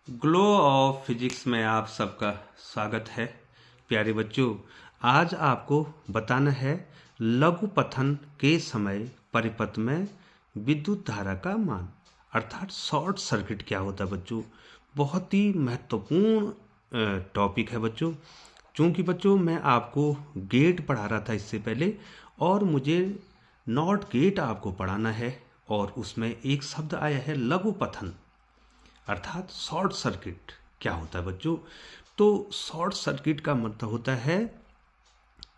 Glow of physics में आप सबका स्वागत है। प्यारे बच्चों, आज आपको बताना है लघुपथन के समय परिपथ में विद्युत धारा का मान अर्थात शॉर्ट सर्किट क्या होता है। बच्चों, बहुत ही महत्वपूर्ण टॉपिक है बच्चों। चूँकि बच्चों मैं आपको गेट पढ़ा रहा था इससे पहले और मुझे नॉट गेट आपको पढ़ाना है और उसमें एक शब्द आया है लघुपथन अर्थात शॉर्ट सर्किट क्या होता है बच्चों। तो शॉर्ट सर्किट का मतलब होता है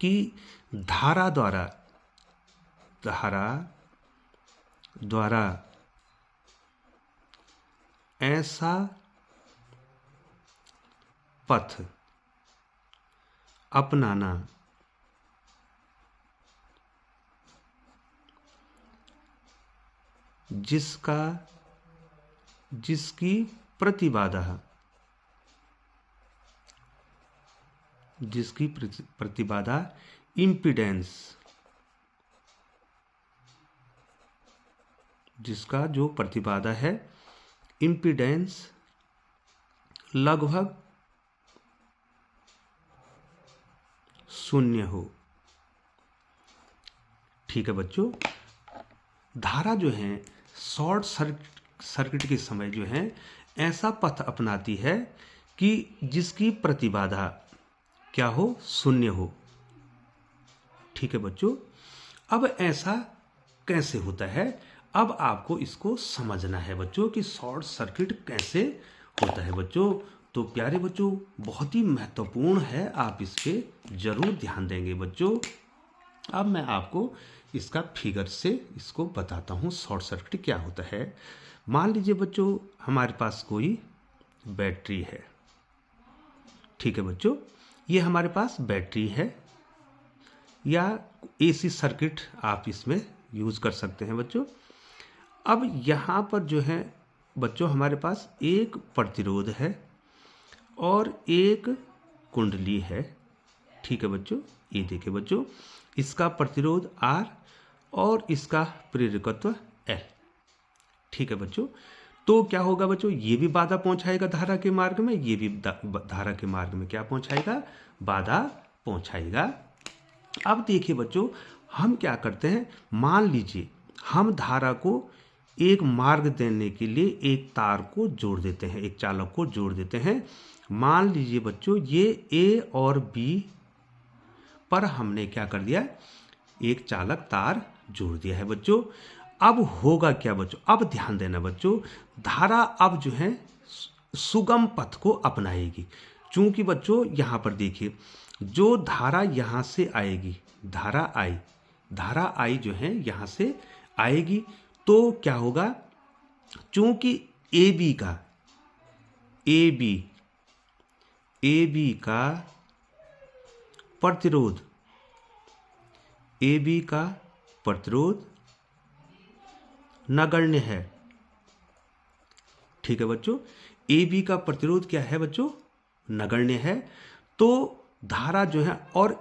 कि धारा द्वारा ऐसा पथ अपनाना जिसकी प्रतिबाधा इम्पीडेंस, जिसका जो प्रतिबाधा है इम्पीडेंस लगभग शून्य हो। ठीक है बच्चों, धारा जो है शॉर्ट सर्किट के समय जो है ऐसा पथ अपनाती है कि जिसकी प्रतिबाधा क्या हो, शून्य हो। ठीक है बच्चों, अब ऐसा कैसे होता है, अब आपको इसको समझना है बच्चों कि शॉर्ट सर्किट कैसे होता है बच्चों। तो प्यारे बच्चों, बहुत ही महत्वपूर्ण है, आप इस पे जरूर ध्यान देंगे बच्चों। अब मैं आपको इसका फिगर से इसको बताता हूँ शॉर्ट सर्किट क्या होता है। मान लीजिए बच्चों हमारे पास कोई बैटरी है। ठीक है बच्चों, ये हमारे पास बैटरी है या एसी सर्किट आप इसमें यूज़ कर सकते हैं बच्चों। अब यहाँ पर जो है बच्चों हमारे पास एक प्रतिरोध है और एक कुंडली है। ठीक है बच्चों, ये देखिए बच्चों, इसका प्रतिरोध R और इसका प्रेरकत्व L। ठीक है बच्चों, तो क्या होगा बच्चों, ये भी बाधा पहुंचाएगा धारा के मार्ग में, ये भी धारा के मार्ग में क्या पहुंचाएगा, बाधा पहुंचाएगा। अब देखिए बच्चों, हम क्या करते हैं, मान लीजिए हम धारा को एक मार्ग देने के लिए एक तार को जोड़ देते हैं, एक चालक को जोड़ देते हैं। मान लीजिए बच्चों ये A और B पर हमने क्या कर दिया, एक चालक तार जोड़ दिया है बच्चों। अब होगा क्या बच्चों, अब ध्यान देना बच्चों, धारा अब जो है सुगम पथ को अपनाएगी। चूंकि बच्चों यहाँ पर देखिए, जो धारा यहाँ से आएगी, धारा आई जो है यहाँ से आएगी, तो क्या होगा, चूंकि AB का प्रतिरोध नगण्य है। ठीक है बच्चों, AB का प्रतिरोध क्या है बच्चों, नगण्य है। तो धारा जो है, और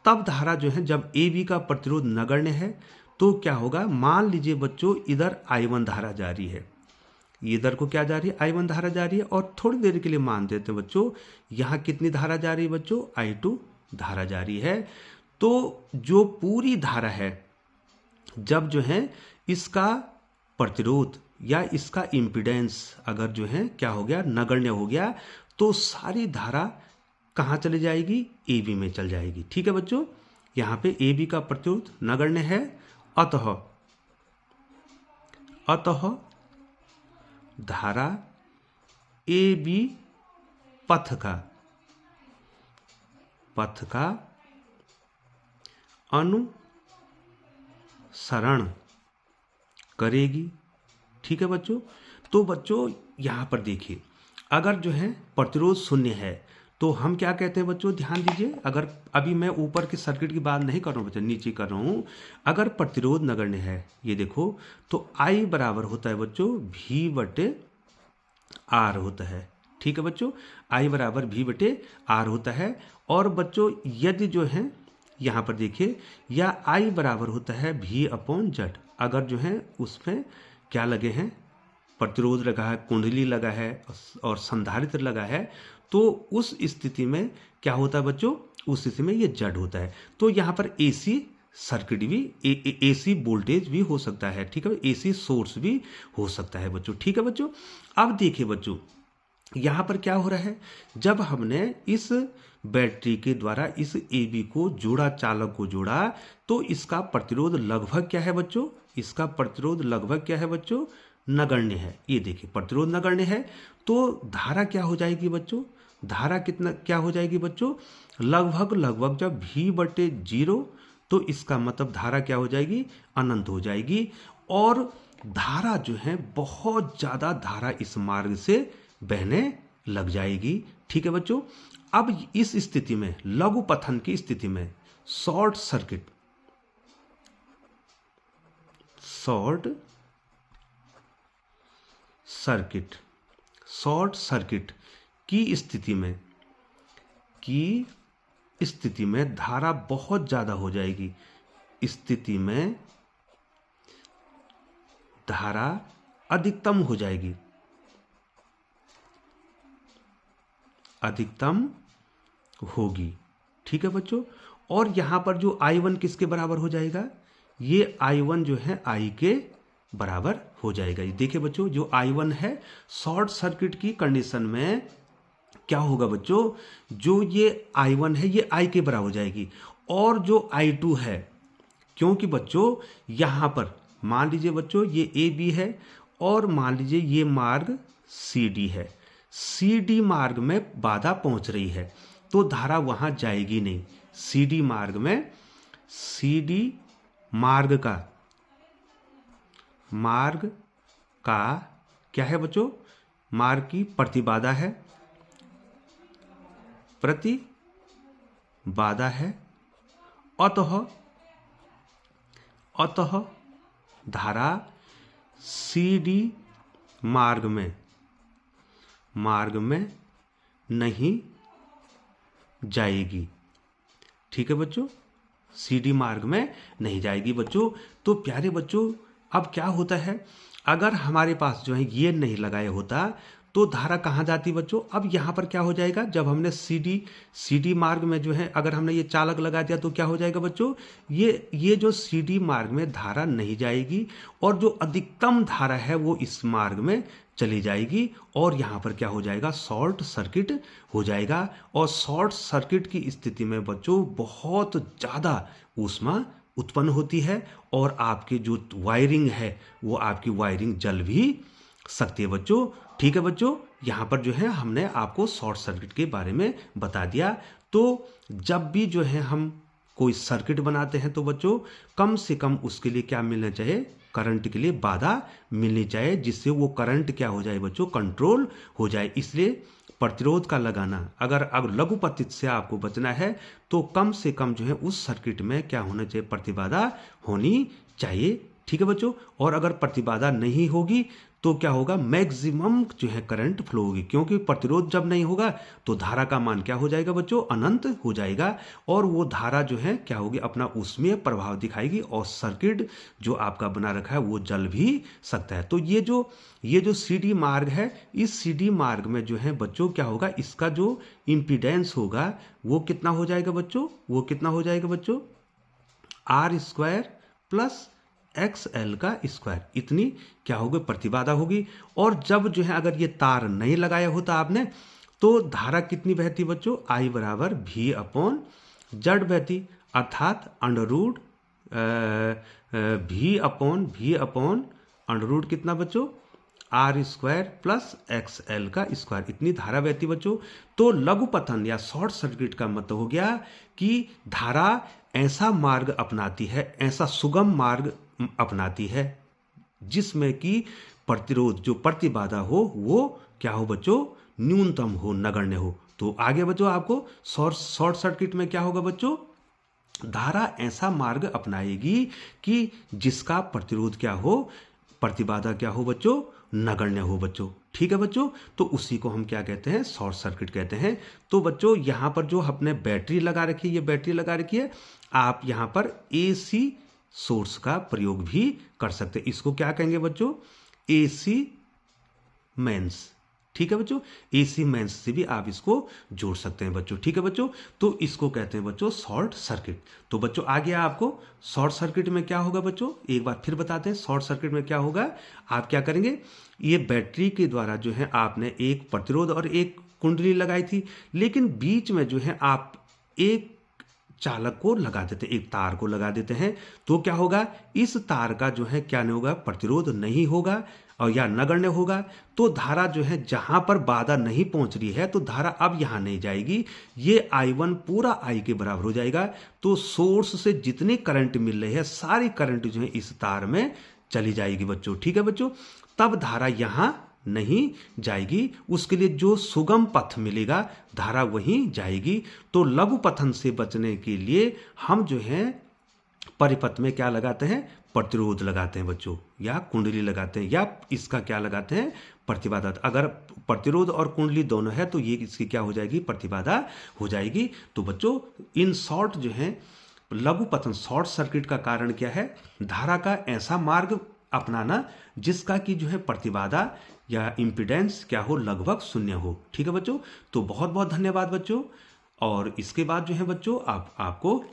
तब धारा जो है जब AB का प्रतिरोध नगण्य है तो क्या होगा, मान लीजिए बच्चों इधर I1 धारा जा रही है, इधर को क्या जा रही है, I1 धारा जा रही है, और थोड़ी देर के लिए मान देते हैं बच्चों यहाँ कितनी धारा जा रही है बच्चों, I2 धारा जा रही है। तो जो पूरी धारा है, जब जो है इसका प्रतिरोध या इसका इम्पीडेंस अगर जो है क्या हो गया, नगण्य हो गया, तो सारी धारा कहाँ चली जाएगी, AB में चल जाएगी। ठीक है बच्चों, यहाँ पे AB का प्रतिरोध नगण्य है, अतः धारा AB पथ का अनुसरण करेगी। ठीक है बच्चों, तो बच्चों यहाँ पर देखिए, अगर जो है प्रतिरोध शून्य है तो हम क्या कहते हैं बच्चों, ध्यान दीजिए, अगर अभी मैं ऊपर के सर्किट की बात नहीं कर रहा हूँ बच्चों, नीचे कर रहा हूँ। अगर प्रतिरोध नगण्य है, ये देखो, तो I बराबर होता है बच्चों V/R होता है। ठीक है बच्चों, I बराबर V/R होता है। और बच्चों यदि जो है यहाँ पर देखिए, या I बराबर होता है V/Z, अगर जो है उसमें क्या लगे हैं, प्रतिरोध लगा है, कुंडली लगा है और संधारित्र लगा है, तो उस स्थिति में क्या होता है बच्चों, उस स्थिति में ये जड़ होता है। तो यहाँ पर एसी सर्किट भी, एसी वोल्टेज भी हो सकता है, ठीक है, एसी सोर्स भी हो सकता है बच्चों, ठीक है बच्चों। अब देखिए बच्चों, यहाँ पर क्या हो रहा है, जब हमने इस बैटरी के द्वारा इस AB को जोड़ा, चालक को जोड़ा, तो इसका प्रतिरोध लगभग क्या है बच्चों, इसका प्रतिरोध लगभग क्या है बच्चों, नगण्य है। ये देखिए प्रतिरोध नगण्य है, तो धारा क्या हो जाएगी बच्चों, धारा कितना क्या हो जाएगी बच्चों, लगभग जब V/0, तो इसका मतलब धारा क्या हो जाएगी, अनंत हो जाएगी। और धारा जो है बहुत ज़्यादा धारा इस मार्ग से बहने लग जाएगी, ठीक है बच्चों। अब इस स्थिति में, लघु पथन की स्थिति में शॉर्ट सर्किट की स्थिति में धारा बहुत ज्यादा हो जाएगी, स्थिति में धारा अधिकतम हो जाएगी, अधिकतम होगी, ठीक है बच्चों। और यहां पर जो I1 किसके बराबर हो जाएगा, ये I1 जो है I के बराबर हो जाएगा। ये देखिए बच्चों, जो I1 है शॉर्ट सर्किट की कंडीशन में क्या होगा बच्चों, जो ये I1 है ये I के बराबर हो जाएगी। और जो I2 है, क्योंकि बच्चों यहां पर मान लीजिए बच्चों ये AB है और मान लीजिए ये मार्ग CD है, CD मार्ग में बाधा पहुंच रही है, तो धारा वहां जाएगी नहीं। CD मार्ग का क्या है बच्चों, मार्ग की प्रतिबाधा है, अतः धारा CD मार्ग में नहीं जाएगी, ठीक है बच्चों, CD मार्ग में नहीं जाएगी बच्चों। तो प्यारे बच्चों, अब क्या होता है, अगर हमारे पास जो है ये नहीं लगाया होता तो धारा कहाँ जाती बच्चों। अब यहाँ पर क्या हो जाएगा, जब हमने CD मार्ग में जो है अगर हमने ये चालक लगा दिया तो क्या हो जाएगा बच्चों, ये जो CD मार्ग में धारा नहीं जाएगी और जो अधिकतम धारा है वो इस मार्ग में चली जाएगी और यहाँ पर क्या हो जाएगा, शॉर्ट सर्किट हो जाएगा। और शॉर्ट सर्किट की स्थिति में बच्चों बहुत ज़्यादा ऊष्मा उत्पन्न होती है और आपकी जो वायरिंग है वो आपकी वायरिंग जल भी सकती है बच्चों, ठीक है बच्चों। यहाँ पर जो है हमने आपको शॉर्ट सर्किट के बारे में बता दिया। तो जब भी जो है हम कोई सर्किट बनाते हैं तो बच्चों कम से कम उसके लिए क्या मिलना चाहिए, करंट के लिए बाधा मिलनी चाहिए, जिससे वो करंट क्या हो जाए बच्चों, कंट्रोल हो जाए। इसलिए प्रतिरोध का लगाना, अगर लघु पतित से आपको बचना है तो कम से कम जो है उस सर्किट में क्या होना चाहिए, प्रतिबाधा होनी चाहिए, ठीक है बच्चों। और अगर प्रतिबाधा नहीं होगी तो क्या होगा, मैक्सिमम जो है करंट फ्लो होगी, क्योंकि प्रतिरोध जब नहीं होगा तो धारा का मान क्या हो जाएगा बच्चों, अनंत हो जाएगा और वो धारा जो है क्या होगी, अपना उसमें प्रभाव दिखाएगी और सर्किट जो आपका बना रखा है वो जल भी सकता है। तो ये जो CD मार्ग है, इस CD मार्ग में जो है बच्चों क्या होगा, इसका जो इम्पीडेंस होगा वो कितना हो जाएगा बच्चों, वो कितना हो जाएगा बच्चों, R² प्लस XL का स्क्वायर, इतनी क्या होगी, प्रतिबाधा होगी। और जब जो है अगर ये तार नहीं लगाया होता आपने तो धारा कितनी बहती बच्चों, I बराबर V/Z बहती, अर्थात अंडररूट V/अंडररूट कितना बच्चों, R² प्लस XL का स्क्वायर, इतनी धारा बहती बच्चों। तो लघु पतन या शॉर्ट सर्किट का मतलब हो गया कि धारा ऐसा मार्ग अपनाती है, ऐसा सुगम मार्ग अपनाती है जिसमें कि प्रतिरोध जो प्रतिबाधा हो वो क्या हो बच्चों, न्यूनतम हो, नगण्य हो। तो आगे बच्चों आपको शॉर्ट सर्किट में क्या होगा बच्चों, धारा ऐसा मार्ग अपनाएगी कि जिसका प्रतिरोध क्या हो, प्रतिबाधा क्या हो बच्चों, नगण्य हो बच्चों, ठीक है बच्चों। तो उसी को हम क्या कहते हैं, शॉर्ट सर्किट कहते हैं। तो बच्चों यहाँ पर जो अपने बैटरी लगा रखी है, ये बैटरी लगा रखी है, आप यहाँ पर AC सोर्स का प्रयोग भी कर सकते हैं। इसको क्या कहेंगे बच्चों, AC मेंस। ठीक है बच्चों, AC मेंस से भी आप इसको जोड़ सकते हैं बच्चों। ठीक है बच्चों, तो इसको कहते हैं बच्चों शॉर्ट सर्किट। तो बच्चों आ गया आपको शॉर्ट सर्किट में क्या होगा बच्चों, एक बार फिर बताते हैं। शॉर्ट सर्किट में क्या होगा, आप क्या करेंगे, ये बैटरी के द्वारा जो है आपने एक प्रतिरोध और एक कुंडली लगाई थी, लेकिन बीच में जो है आप एक चालक को लगा देते हैं, एक तार को लगा देते हैं। तो क्या होगा, इस तार का जो है क्या नहीं होगा, प्रतिरोध नहीं होगा और या नगण्य होगा। तो धारा जो है जहां पर बाधा नहीं पहुंच रही है तो धारा अब यहां नहीं जाएगी, ये I1 पूरा I के बराबर हो जाएगा। तो सोर्स से जितनी करंट मिल रही है सारी करंट जो है इस तार में चली जाएगी बच्चों। ठीक है बच्चों, तब धारा यहां नहीं जाएगी, उसके लिए जो सुगम पथ मिलेगा धारा वहीं जाएगी। तो लघु पथन से बचने के लिए हम जो है परिपथ में क्या लगाते हैं, प्रतिरोध लगाते हैं बच्चों, या कुंडली लगाते हैं, या इसका क्या लगाते हैं, प्रतिबाधा। अगर प्रतिरोध और कुंडली दोनों है तो ये इसकी क्या हो जाएगी, प्रतिबाधा हो जाएगी। तो बच्चों इन शॉर्ट जो है लघु पथन शॉर्ट सर्किट का कारण क्या है, धारा का ऐसा मार्ग अपनाना जिसका कि जो है प्रतिबाधा या इम्पीडेंस क्या हो, लगभग शून्य हो। ठीक है बच्चों, तो बहुत बहुत धन्यवाद बच्चों। और इसके बाद जो है बच्चों आपको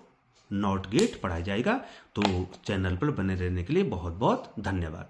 नॉट गेट पढ़ाया जाएगा। तो चैनल पर बने रहने के लिए बहुत बहुत धन्यवाद।